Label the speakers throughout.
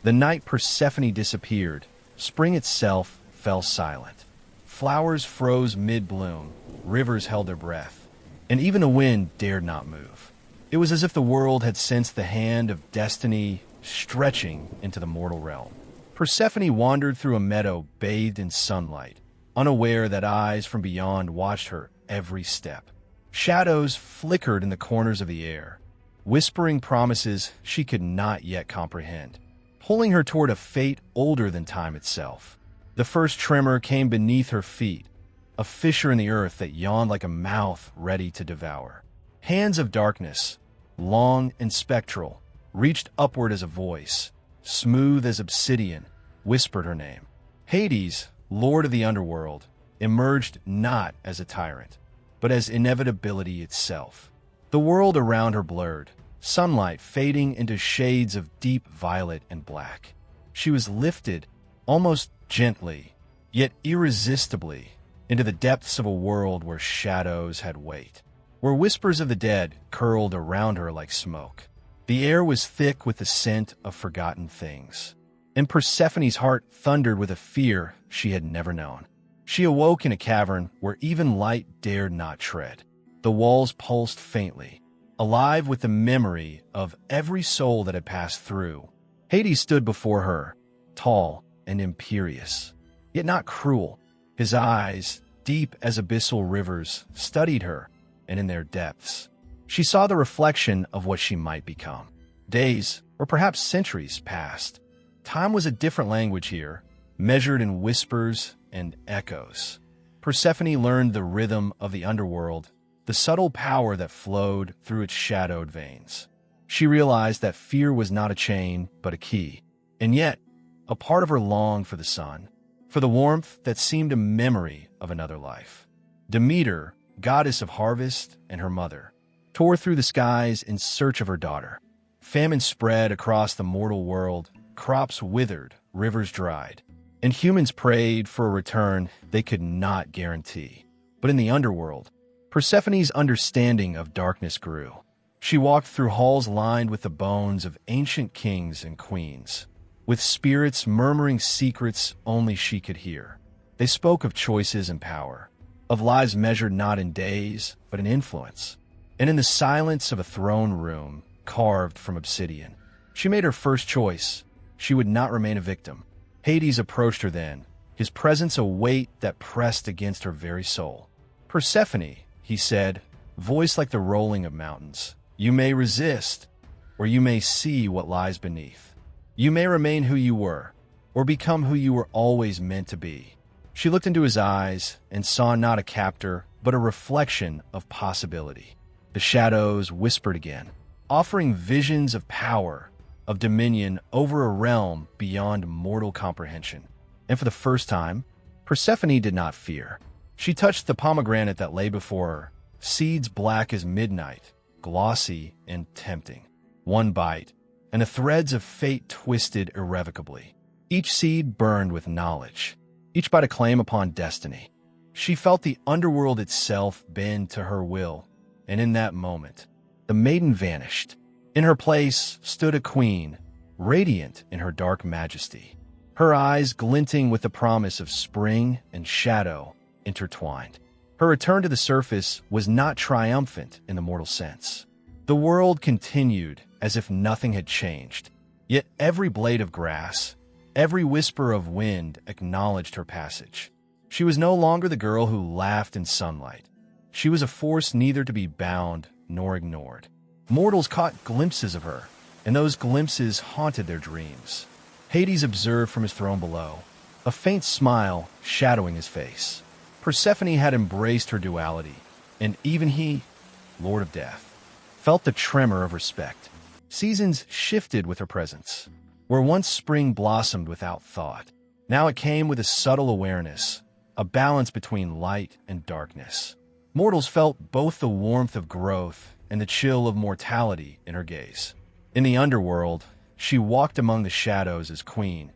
Speaker 1: The night Persephone disappeared, spring itself fell silent. Flowers froze mid-bloom, rivers held their breath, and even the wind dared not move. It was as if the world had sensed the hand of destiny stretching into the mortal realm. Persephone wandered through a meadow bathed in sunlight, unaware that eyes from beyond watched her every step. Shadows flickered in the corners of the air, whispering promises she could not yet comprehend, pulling her toward a fate older than time itself. The first tremor came beneath her feet, a fissure in the earth that yawned like a mouth ready to devour. Hands of darkness, long and spectral, reached upward as a voice, smooth as obsidian, whispered her name. Hades, lord of the underworld, emerged not as a tyrant, but as inevitability itself. The world around her blurred, sunlight fading into shades of deep violet and black. She was lifted, almost gently, yet irresistibly, into the depths of a world where shadows had weight, where whispers of the dead curled around her like smoke. The air was thick with the scent of forgotten things, and Persephone's heart thundered with a fear she had never known. She awoke in a cavern where even light dared not tread. The walls pulsed faintly, alive with the memory of every soul that had passed through. Hades stood before her, tall and imperious, yet not cruel. His eyes, deep as abyssal rivers, studied her, and in their depths, she saw the reflection of what she might become. Days, or perhaps centuries, passed. Time was a different language here, measured in whispers and echoes. Persephone learned the rhythm of the underworld, the subtle power that flowed through its shadowed veins. She realized that fear was not a chain, but a key. And yet, a part of her longed for the sun, for the warmth that seemed a memory of another life. Demeter, goddess of harvest, and her mother, tore through the skies in search of her daughter. Famine spread across the mortal world, crops withered, rivers dried, and humans prayed for a return they could not guarantee. But in the underworld, Persephone's understanding of darkness grew. She walked through halls lined with the bones of ancient kings and queens, with spirits murmuring secrets only she could hear. They spoke of choices and power, of lives measured not in days, but in influence. And in the silence of a throne room carved from obsidian, she made her first choice. She would not remain a victim. Hades approached her then, his presence a weight that pressed against her very soul. "Persephone," he said, voice like the rolling of mountains, "you may resist, or you may see what lies beneath. You may remain who you were, or become who you were always meant to be." She looked into his eyes and saw not a captor, but a reflection of possibility. The shadows whispered again, offering visions of power, of dominion over a realm beyond mortal comprehension. And for the first time, Persephone did not fear. She touched the pomegranate that lay before her, seeds black as midnight, glossy and tempting. One bite, and the threads of fate twisted irrevocably. Each seed burned with knowledge, each bite a claim upon destiny. She felt the underworld itself bend to her will, and in that moment, the maiden vanished. In her place stood a queen, radiant in her dark majesty, her eyes glinting with the promise of spring and shadow intertwined. Her return to the surface was not triumphant in the mortal sense. The world continued as if nothing had changed, yet every blade of grass, every whisper of wind acknowledged her passage. She was no longer the girl who laughed in sunlight. She was a force neither to be bound nor ignored. Mortals caught glimpses of her, and those glimpses haunted their dreams. Hades observed from his throne below, a faint smile shadowing his face. Persephone had embraced her duality, and even he, Lord of Death, felt the tremor of respect. Seasons shifted with her presence. Where once spring blossomed without thought, now it came with a subtle awareness, a balance between light and darkness. Mortals felt both the warmth of growth and the chill of mortality in her gaze. In the underworld, she walked among the shadows as queen,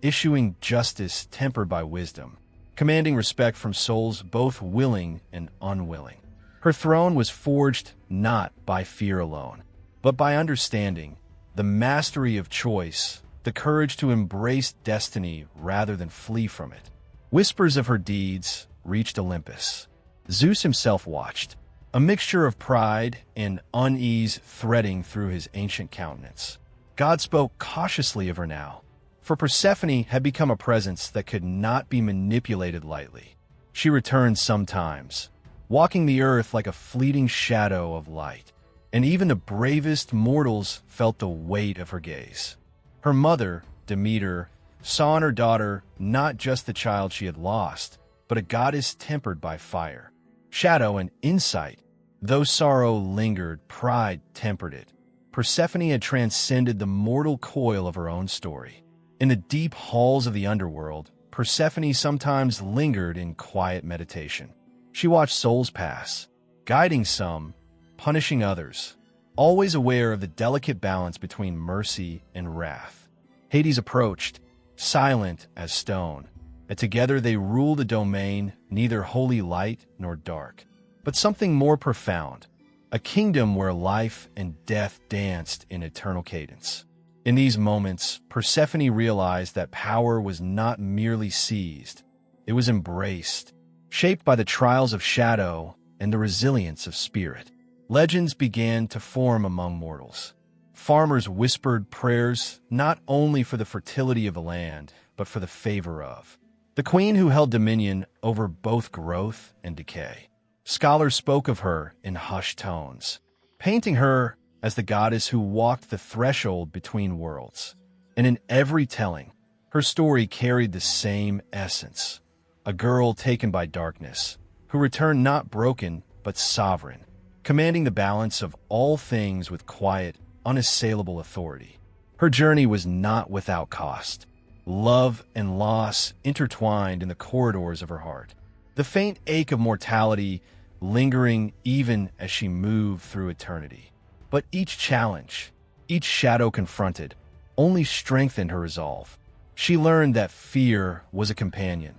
Speaker 1: issuing justice tempered by wisdom, commanding respect from souls both willing and unwilling. Her throne was forged not by fear alone, but by understanding, the mastery of choice, the courage to embrace destiny rather than flee from it. Whispers of her deeds reached Olympus. Zeus himself watched, a mixture of pride and unease threading through his ancient countenance. God spoke cautiously of her now, for Persephone had become a presence that could not be manipulated lightly. She returned sometimes, walking the earth like a fleeting shadow of light, and even the bravest mortals felt the weight of her gaze. Her mother, Demeter, saw in her daughter not just the child she had lost, but a goddess tempered by fire. Shadow and insight. Though sorrow lingered, pride tempered it. Persephone had transcended the mortal coil of her own story. In the deep halls of the underworld, Persephone sometimes lingered in quiet meditation. She watched souls pass, guiding some, punishing others, always aware of the delicate balance between mercy and wrath. Hades approached, silent as stone, and together they ruled a domain neither wholly light nor dark, but something more profound, a kingdom where life and death danced in eternal cadence. In these moments, Persephone realized that power was not merely seized, it was embraced, shaped by the trials of shadow and the resilience of spirit. Legends began to form among mortals. Farmers whispered prayers not only for the fertility of the land, but for the favor of the queen who held dominion over both growth and decay. Scholars spoke of her in hushed tones, painting her as the goddess who walked the threshold between worlds. And in every telling, her story carried the same essence. A girl taken by darkness, who returned not broken but sovereign, commanding the balance of all things with quiet, unassailable authority. Her journey was not without cost. Love and loss intertwined in the corridors of her heart. The faint ache of mortality lingering even as she moved through eternity. But each challenge, each shadow confronted, only strengthened her resolve. She learned that fear was a companion,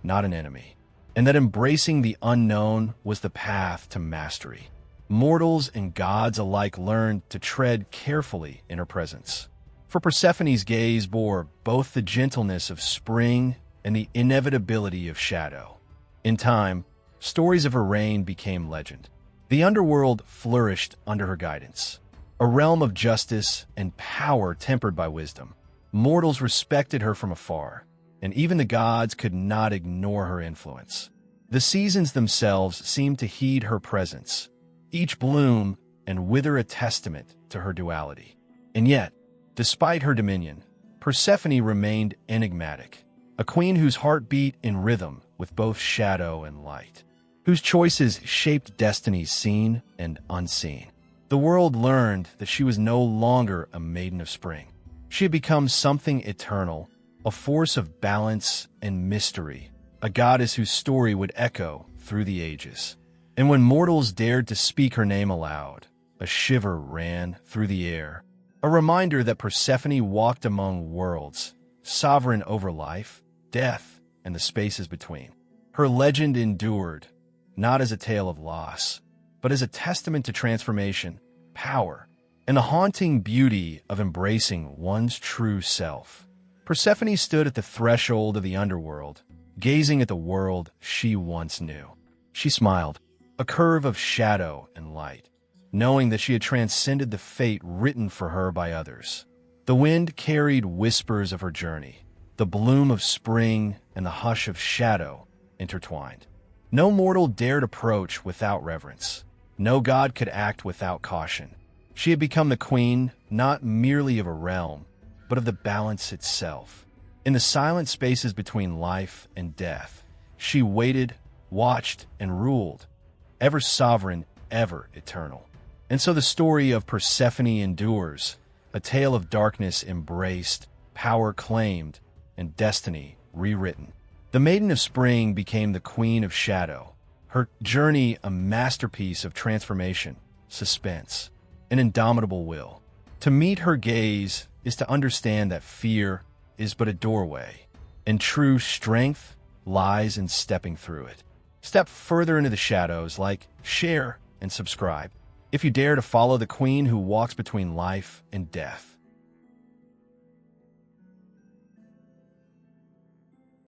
Speaker 1: not an enemy, and that embracing the unknown was the path to mastery. Mortals and gods alike learned to tread carefully in her presence. For Persephone's gaze bore both the gentleness of spring and the inevitability of shadow. In time, stories of her reign became legend. The underworld flourished under her guidance, a realm of justice and power tempered by wisdom. Mortals respected her from afar, and even the gods could not ignore her influence. The seasons themselves seemed to heed her presence, each bloom and wither a testament to her duality. And yet, despite her dominion, Persephone remained enigmatic, a queen whose heart beat in rhythm with both shadow and light, whose choices shaped destinies seen and unseen. The world learned that she was no longer a maiden of spring. She had become something eternal, a force of balance and mystery, a goddess whose story would echo through the ages. And when mortals dared to speak her name aloud, a shiver ran through the air, a reminder that Persephone walked among worlds, sovereign over life, death, and the spaces between. Her legend endured, not as a tale of loss, but as a testament to transformation, power, and the haunting beauty of embracing one's true self. Persephone stood at the threshold of the underworld, gazing at the world she once knew. She smiled, a curve of shadow and light, knowing that she had transcended the fate written for her by others. The wind carried whispers of her journey, the bloom of spring and the hush of shadow intertwined. No mortal dared approach without reverence. No god could act without caution. She had become the queen not merely of a realm, but of the balance itself. In the silent spaces between life and death, she waited, watched, and ruled, ever sovereign, ever eternal. And so the story of Persephone endures, a tale of darkness embraced, power claimed, and destiny rewritten. The Maiden of Spring became the Queen of Shadow, her journey a masterpiece of transformation, suspense, and indomitable will. To meet her gaze is to understand that fear is but a doorway, and true strength lies in stepping through it. Step further into the shadows, like, share, and subscribe, if you dare to follow the queen who walks between life and death.